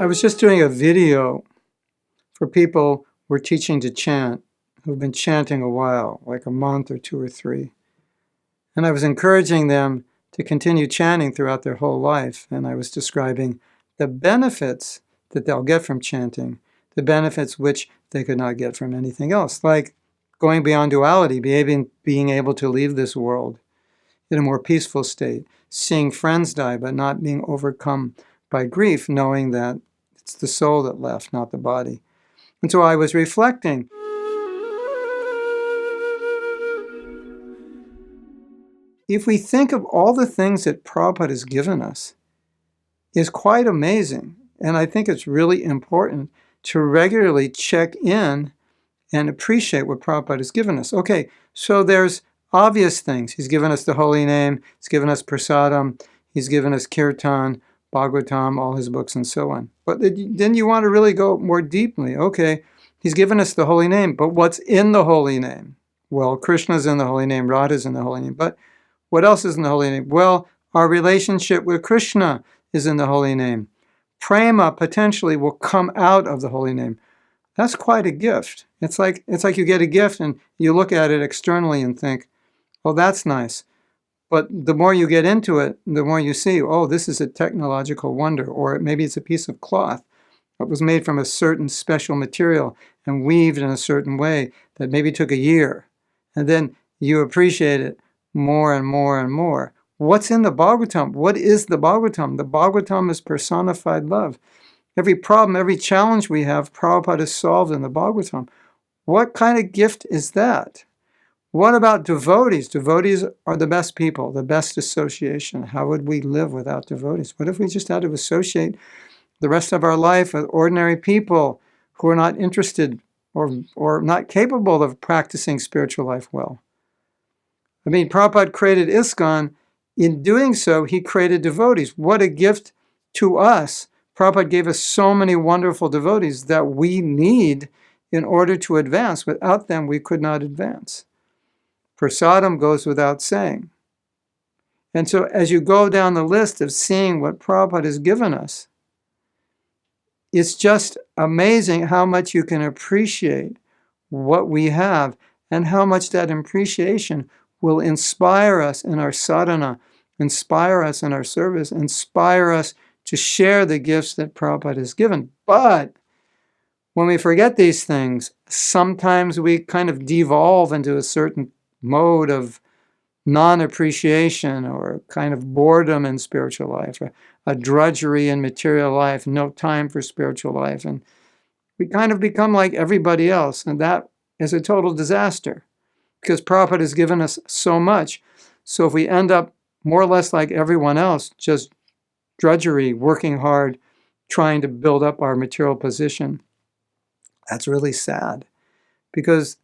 I was just doing a video for people we're teaching to chant, who've been chanting a while, like a month or 2 or 3. And I was encouraging them to continue chanting throughout their whole life. And I was describing the benefits that they'll get from chanting, the benefits which they could not get from anything else, like going beyond duality, being able to leave this world in a more peaceful state, seeing friends die, but not being overcome by grief, knowing that it's the soul that left, not the body. And so I was reflecting. If we think of all the things that Prabhupada has given us, is quite amazing. And I think it's really important to regularly check in and appreciate what Prabhupada has given us. Okay, so there's obvious things. He's given us the holy name. He's given us prasadam. He's given us kirtan, Bhagavatam, all his books, and so on. But then you want to really go more deeply. Okay, he's given us the holy name, but what's in the holy name? Well, Krishna's in the holy name, Radha's in the holy name, but what else is in the holy name? Well, our relationship with Krishna is in the holy name. Prema potentially will come out of the holy name. That's quite a gift. It's like you get a gift and you look at it externally and think, oh, that's nice. But the more you get into it, the more you see, oh, this is a technological wonder, or maybe it's a piece of cloth that was made from a certain special material and weaved in a certain way that maybe took a year. And then you appreciate it more and more and more. What's in the Bhagavatam? What is the Bhagavatam? The Bhagavatam is personified love. Every problem, every challenge we have, Prabhupada has solved in the Bhagavatam. What kind of gift is that? What about devotees? Devotees are the best people, the best association. How would we live without devotees? What if we just had to associate the rest of our life with ordinary people who are not interested or not capable of practicing spiritual life well? I mean, Prabhupada created ISKCON. In doing so, he created devotees. What a gift to us. Prabhupada gave us so many wonderful devotees that we need in order to advance. Without them, we could not advance. Prasadam goes without saying. And so as you go down the list of seeing what Prabhupada has given us, it's just amazing how much you can appreciate what we have and how much that appreciation will inspire us in our sadhana, inspire us in our service, inspire us to share the gifts that Prabhupada has given. But when we forget these things, sometimes we kind of devolve into a certain mode of non-appreciation or kind of boredom in spiritual life, or a drudgery in material life, no time for spiritual life. And we kind of become like everybody else, and that is a total disaster because Prabhupada has given us so much. So if we end up more or less like everyone else, just drudgery, working hard, trying to build up our material position, that's really sad because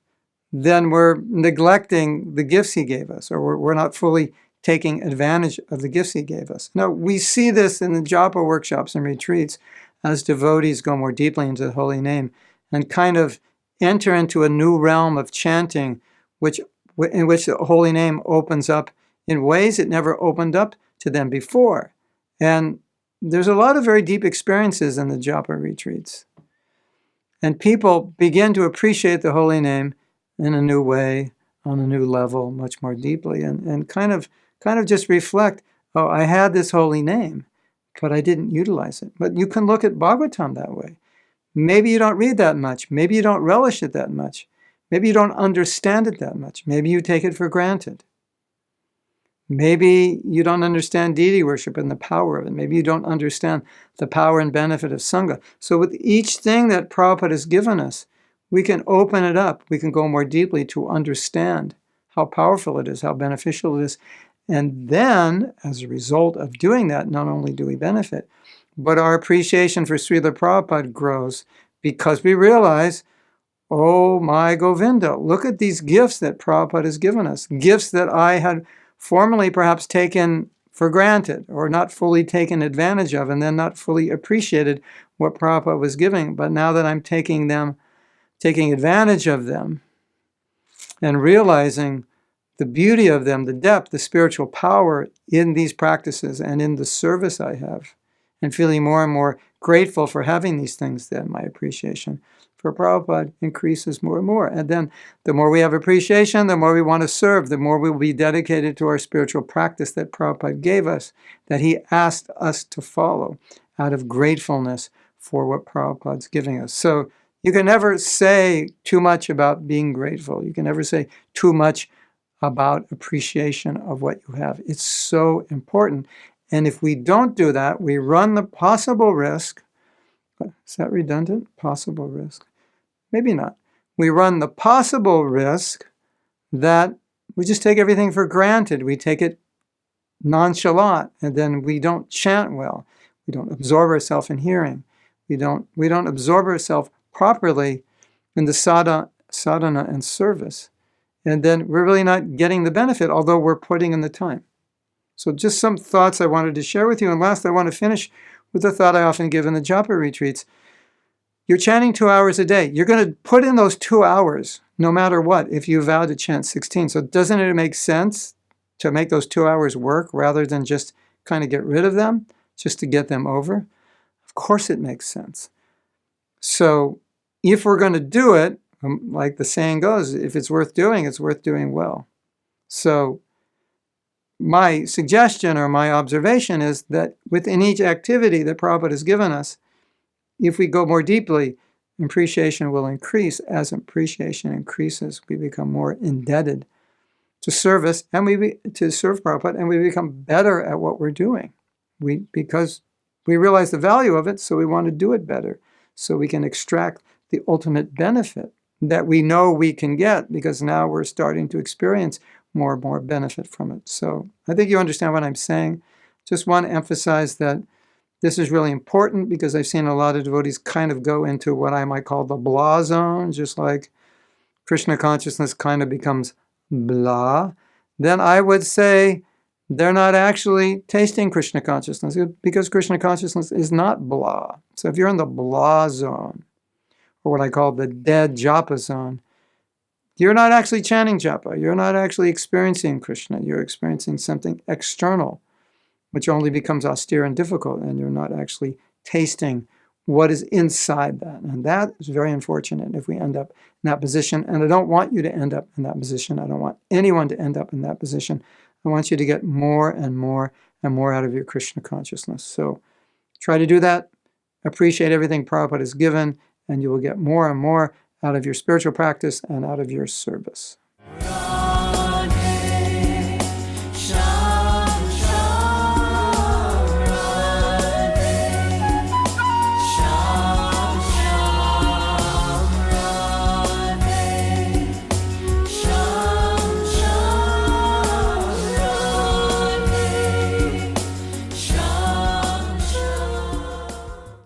then we're neglecting the gifts he gave us, or we're not fully taking advantage of the gifts he gave us. Now, we see this in the japa workshops and retreats as devotees go more deeply into the holy name and kind of enter into a new realm of chanting, in which the holy name opens up in ways it never opened up to them before. And there's a lot of very deep experiences in the japa retreats. And people begin to appreciate the holy name in a new way, on a new level, much more deeply, and kind of just reflect, oh, I had this holy name, but I didn't utilize it. But you can look at Bhagavatam that way. Maybe you don't read that much. Maybe you don't relish it that much. Maybe you don't understand it that much. Maybe you take it for granted. Maybe you don't understand deity worship and the power of it. Maybe you don't understand the power and benefit of Sangha. So with each thing that Prabhupada has given us, we can open it up. We can go more deeply to understand how powerful it is, how beneficial it is. And then, as a result of doing that, not only do we benefit, but our appreciation for Srila Prabhupada grows because we realize, oh my Govinda, look at these gifts that Prabhupada has given us. Gifts that I had formerly perhaps taken for granted or not fully taken advantage of and then not fully appreciated what Prabhupada was giving. But now that I'm taking advantage of them and realizing the beauty of them, the depth, the spiritual power in these practices and in the service I have, and feeling more and more grateful for having these things, then my appreciation for Prabhupada increases more and more. And then the more we have appreciation, the more we want to serve, the more we will be dedicated to our spiritual practice that Prabhupada gave us, that he asked us to follow out of gratefulness for what Prabhupada's giving us. So you can never say too much about being grateful. You can never say too much about appreciation of what you have. It's so important. And if we don't do that, we run the possible risk. Is that redundant? Possible risk? Maybe not. We run the possible risk that we just take everything for granted. We take it nonchalant, and then we don't chant well. We don't absorb ourselves in hearing. We don't absorb ourselves properly in the sadhana and service. And then we're really not getting the benefit, although we're putting in the time. So just some thoughts I wanted to share with you. And last, I want to finish with a thought I often give in the japa retreats. You're chanting 2 hours a day. You're going to put in those 2 hours no matter what if you vow to chant 16. So doesn't it make sense to make those 2 hours work rather than just kind of get rid of them, just to get them over? Of course it makes sense. So if we're going to do it, like the saying goes, if it's worth doing well. So my suggestion or my observation is that within each activity that Prabhupada has given us, if we go more deeply, appreciation will increase. As appreciation increases, we become more indebted to service and to serve Prabhupada, and we become better at what we're doing. Because we realize the value of it, so we want to do it better, so we can extract the ultimate benefit that we know we can get, because now we're starting to experience more and more benefit from it. So I think you understand what I'm saying. Just want to emphasize that this is really important, because I've seen a lot of devotees kind of go into what I might call the blah zone, just like Krishna consciousness kind of becomes blah. Then I would say they're not actually tasting Krishna consciousness, because Krishna consciousness is not blah. So if you're in the blah zone, or what I call the dead japa zone, you're not actually chanting japa. You're not actually experiencing Krishna. You're experiencing something external, which only becomes austere and difficult, and you're not actually tasting what is inside that. And that is very unfortunate if we end up in that position. And I don't want you to end up in that position. I don't want anyone to end up in that position. I want you to get more and more and more out of your Krishna consciousness. So try to do that. Appreciate everything Prabhupada has given, and you will get more and more out of your spiritual practice and out of your service.